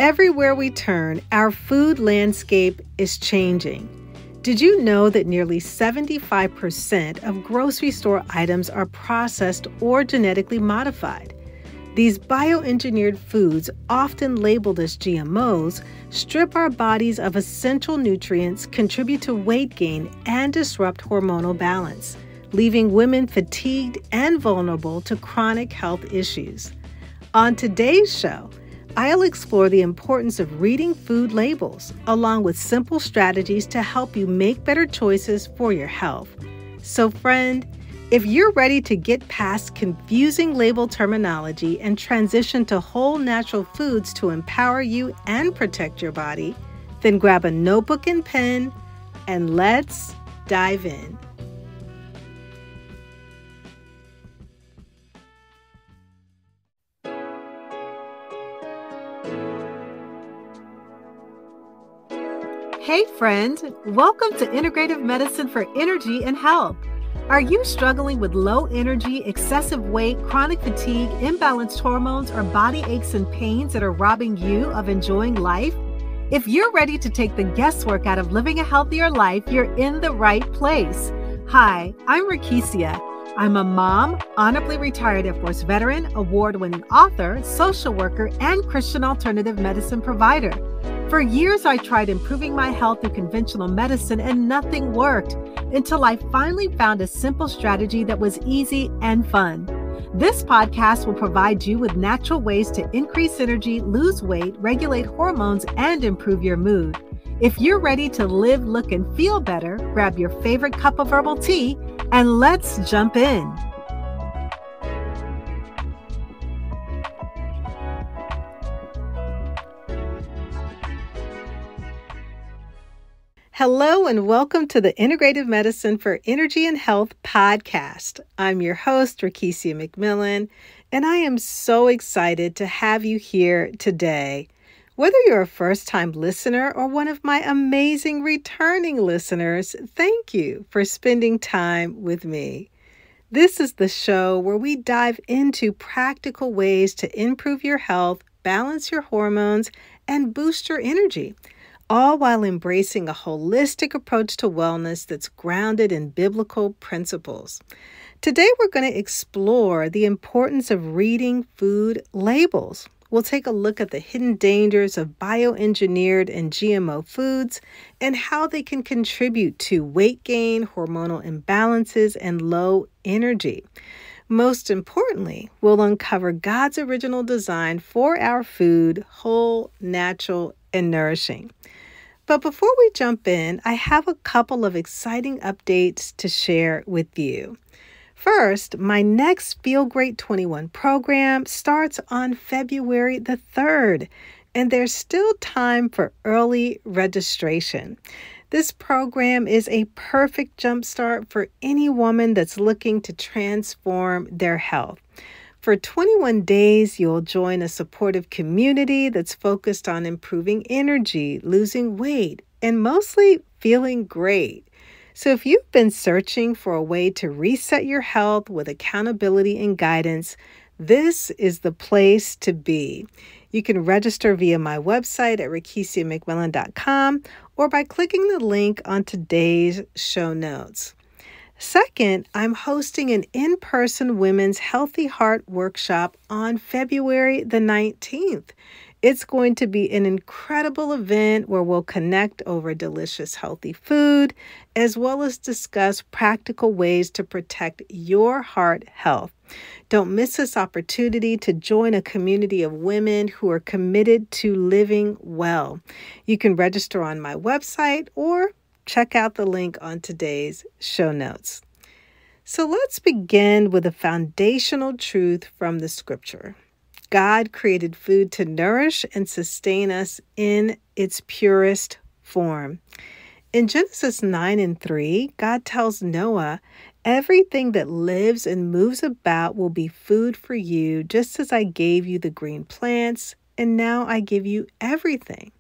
Everywhere we turn, our food landscape is changing. Did you know that nearly 75% of grocery store items are processed or genetically modified? These bioengineered foods, often labeled as GMOs, strip our bodies of essential nutrients, contribute to weight gain, and disrupt hormonal balance, leaving women fatigued and vulnerable to chronic health issues. On today's show, I'll explore the importance of reading food labels, along with simple strategies to help you make better choices for your health. So, friend, if you're ready to get past confusing label terminology and transition to whole natural foods to empower you and protect your body, then grab a notebook and pen and let's dive in. Hey friend, welcome to Integrative Medicine for Energy and Health. Are you struggling with low energy, excessive weight, chronic fatigue, imbalanced hormones, or body aches and pains that are robbing you of enjoying life? If you're ready to take the guesswork out of living a healthier life, you're in the right place. Hi, I'm Rekishia. I'm a mom, honorably retired Air Force veteran, award-winning author, social worker, and Christian alternative medicine provider. For years, I tried improving my health through conventional medicine and nothing worked until I finally found a simple strategy that was easy and fun. This podcast will provide you with natural ways to increase energy, lose weight, regulate hormones, and improve your mood. If you're ready to live, look, and feel better, grab your favorite cup of herbal tea and let's jump in. Hello and welcome to the Integrative Medicine for Energy and Health podcast. I'm your host, Rekishia McMillan, and I am so excited to have you here today. Whether you're a first-time listener or one of my amazing returning listeners, thank you for spending time with me. This is the show where we dive into practical ways to improve your health, balance your hormones, and boost your energy, all while embracing a holistic approach to wellness that's grounded in biblical principles. Today, we're going to explore the importance of reading food labels. We'll take a look at the hidden dangers of bioengineered and GMO foods and how they can contribute to weight gain, hormonal imbalances, and low energy. Most importantly, we'll uncover God's original design for our food, whole, natural, and nourishing. But before we jump in, I have a couple of exciting updates to share with you. First, my next Feel Great 21 program starts on February the 3rd, and there's still time for early registration. This program is a perfect jumpstart for any woman that's looking to transform their health. For 21 days, you'll join a supportive community that's focused on improving energy, losing weight, and mostly feeling great. So if you've been searching for a way to reset your health with accountability and guidance, this is the place to be. You can register via my website at rekishiamcmillan.com or by clicking the link on today's show notes. Second, I'm hosting an in-person Women's Healthy Heart workshop on February the 19th. It's going to be an incredible event where we'll connect over delicious, healthy food, as well as discuss practical ways to protect your heart health. Don't miss this opportunity to join a community of women who are committed to living well. You can register on my website or check out the link on today's show notes. So let's begin with a foundational truth from the scripture. God created food to nourish and sustain us in its purest form. In Genesis 9:3, God tells Noah, "Everything that lives and moves about will be food for you, just as I gave you the green plants, and now I give you everything."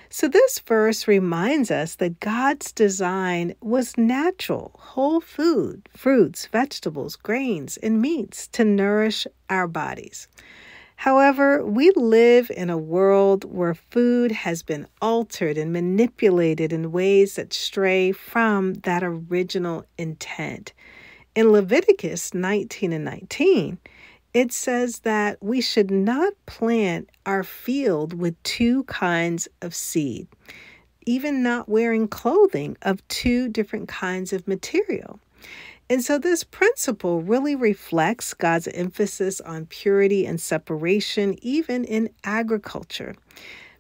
So this verse reminds us that God's design was natural, whole food, fruits, vegetables, grains, and meats to nourish our bodies. However, we live in a world where food has been altered and manipulated in ways that stray from that original intent. In Leviticus 19:19, it says that we should not plant our field with two kinds of seed, even not wearing clothing of two different kinds of material. And so this principle really reflects God's emphasis on purity and separation, even in agriculture.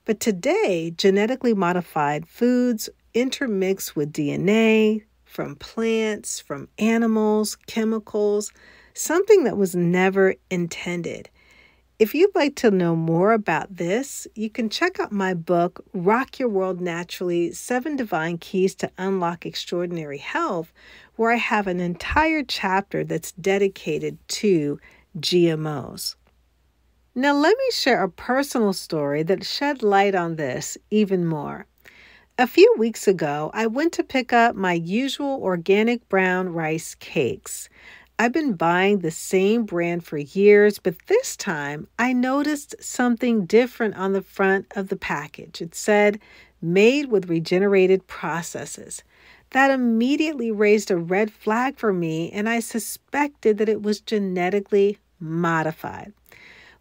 But today, genetically modified foods intermix with DNA from plants, from animals, chemicals, something that was never intended. If you'd like to know more about this, you can check out my book, Rock Your World Naturally: 7 Divine Keys to Unlock Extraordinary Health, where I have an entire chapter that's dedicated to GMOs. Now, let me share a personal story that shed light on this even more. A few weeks ago, I went to pick up my usual organic brown rice cakes. I've been buying the same brand for years, but this time I noticed something different on the front of the package. It said, "Made with regenerated processes." That immediately raised a red flag for me, and I suspected that it was genetically modified.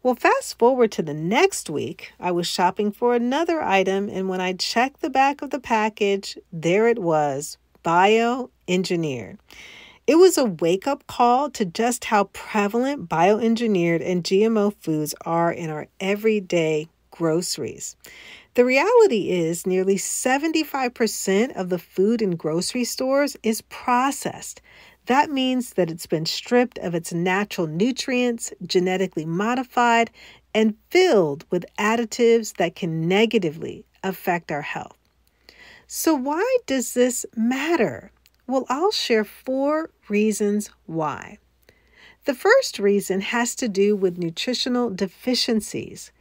Well, fast forward to the next week, I was shopping for another item, and when I checked the back of the package, there it was, bioengineered. It was a wake-up call to just how prevalent bioengineered and GMO foods are in our everyday groceries. The reality is nearly 75% of the food in grocery stores is processed. That means that it's been stripped of its natural nutrients, genetically modified, and filled with additives that can negatively affect our health. So why does this matter? Well, I'll share 4 reasons why. The first reason has to do with nutritional deficiencies.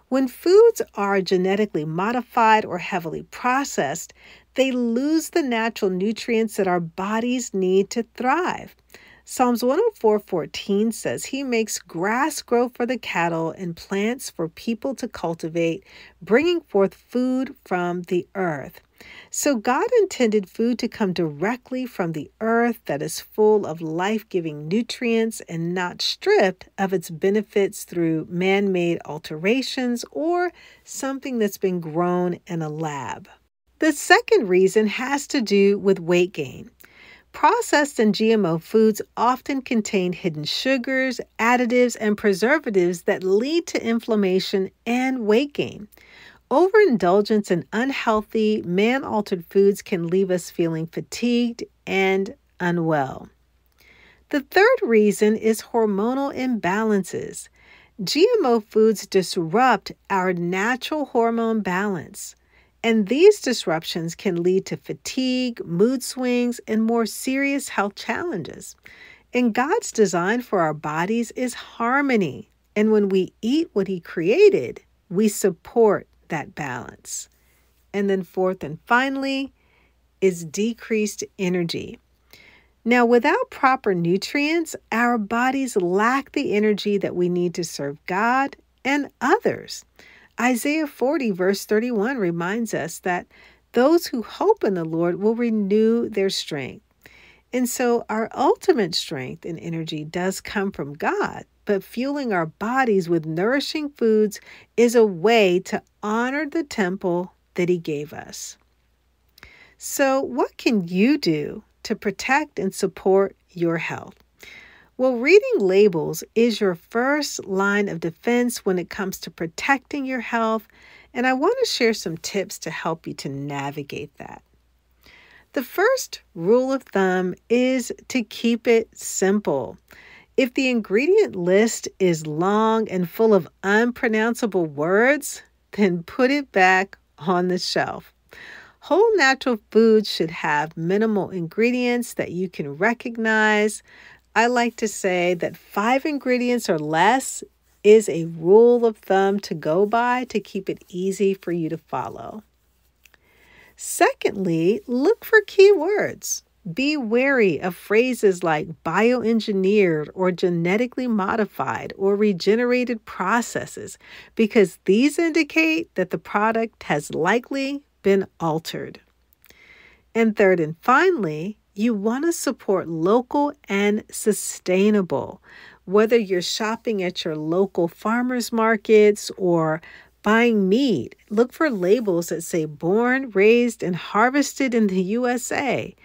When foods are genetically modified or heavily processed, they lose the natural nutrients that our bodies need to thrive. Psalms 104:14 says, "He makes grass grow for the cattle and plants for people to cultivate, bringing forth food from the earth." So God intended food to come directly from the earth that is full of life-giving nutrients and not stripped of its benefits through man-made alterations or something that's been grown in a lab. The second reason has to do with weight gain. Processed and GMO foods often contain hidden sugars, additives, and preservatives that lead to inflammation and weight gain. Overindulgence in unhealthy, man-altered foods can leave us feeling fatigued and unwell. The third reason is hormonal imbalances. GMO foods disrupt our natural hormone balance, and these disruptions can lead to fatigue, mood swings, and more serious health challenges. And God's design for our bodies is harmony, and when we eat what He created, we support that balance. And then fourth and finally is decreased energy. Now, without proper nutrients, our bodies lack the energy that we need to serve God and others. Isaiah 40 verse 31 reminds us that those who hope in the Lord will renew their strength. And so our ultimate strength and energy does come from God, but fueling our bodies with nourishing foods is a way to honor the temple that He gave us. So what can you do to protect and support your health? Well, reading labels is your first line of defense when it comes to protecting your health, and I want to share some tips to help you to navigate that. The first rule of thumb is to keep it simple. If the ingredient list is long and full of unpronounceable words, then put it back on the shelf. Whole natural foods should have minimal ingredients that you can recognize. I like to say that 5 ingredients or less is a rule of thumb to go by to keep it easy for you to follow. Secondly, look for keywords. Be wary of phrases like bioengineered or genetically modified or regenerated processes because these indicate that the product has likely been altered. And third and finally, you want to support local and sustainable. Whether you're shopping at your local farmers markets or buying meat, look for labels that say born, raised, and harvested in the USA.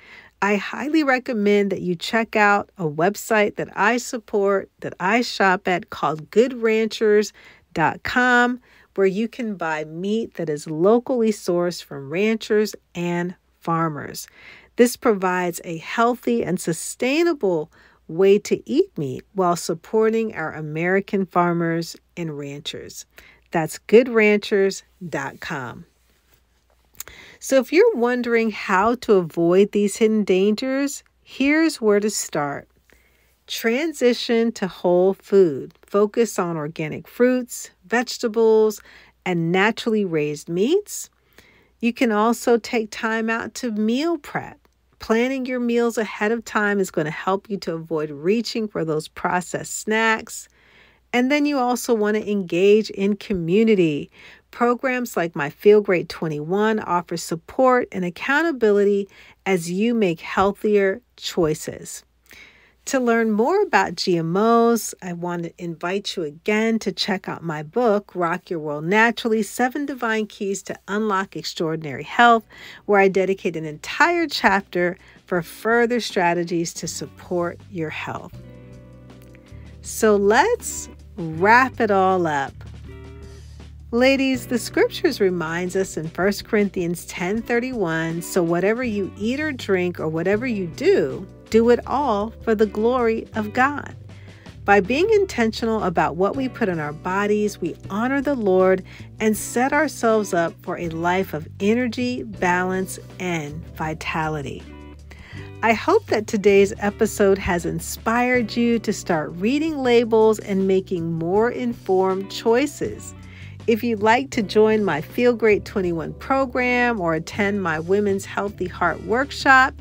I highly recommend that you check out a website that I support, that I shop at called goodranchers.com, where you can buy meat that is locally sourced from ranchers and farmers. This provides a healthy and sustainable way to eat meat while supporting our American farmers and ranchers. That's goodranchers.com. So if you're wondering how to avoid these hidden dangers, here's where to start. Transition to whole food. Focus on organic fruits, vegetables, and naturally raised meats. You can also take time out to meal prep. Planning your meals ahead of time is going to help you to avoid reaching for those processed snacks. And then you also want to engage in community. Programs like My Feel Great 21 offer support and accountability as you make healthier choices. To learn more about GMOs, I want to invite you again to check out my book, Rock Your World Naturally, 7 Divine Keys to Unlock Extraordinary Health, where I dedicate an entire chapter for further strategies to support your health. So let's wrap it all up. Ladies, the scriptures reminds us in 1 Corinthians 10:31, so whatever you eat or drink or whatever you do, do it all for the glory of God. By being intentional about what we put in our bodies, we honor the Lord and set ourselves up for a life of energy, balance, and vitality. I hope that today's episode has inspired you to start reading labels and making more informed choices. If you'd like to join my Feel Great 21 program or attend my Women's Healthy Heart workshop,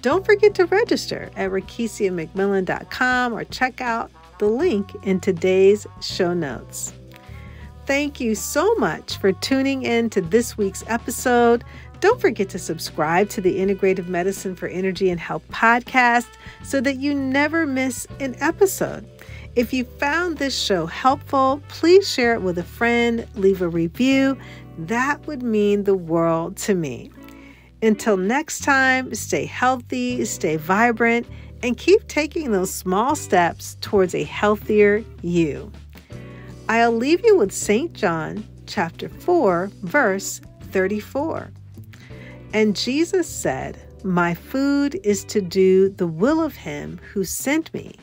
don't forget to register at rekishiamcmillan.com or check out the link in today's show notes. Thank you so much for tuning in to this week's episode. Don't forget to subscribe to the Integrative Medicine for Energy and Health podcast so that you never miss an episode. If you found this show helpful, please share it with a friend, leave a review. That would mean the world to me. Until next time, stay healthy, stay vibrant, and keep taking those small steps towards a healthier you. I'll leave you with St. John chapter 4, verse 34. And Jesus said, "My food is to do the will of him who sent me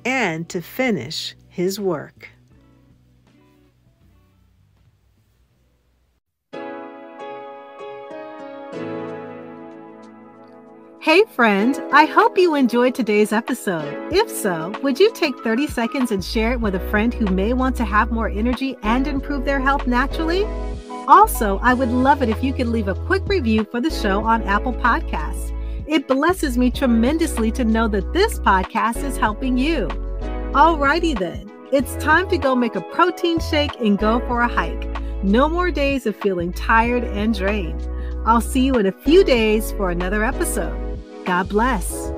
and to finish his work." Hey friend, I hope you enjoyed today's episode. If so, would you take 30 seconds and share it with a friend who may want to have more energy and improve their health naturally? Also, I would love it if you could leave a quick review for the show on Apple Podcasts. It blesses me tremendously to know that this podcast is helping you. Alrighty then, it's time to go make a protein shake and go for a hike. No more days of feeling tired and drained. I'll see you in a few days for another episode. God bless.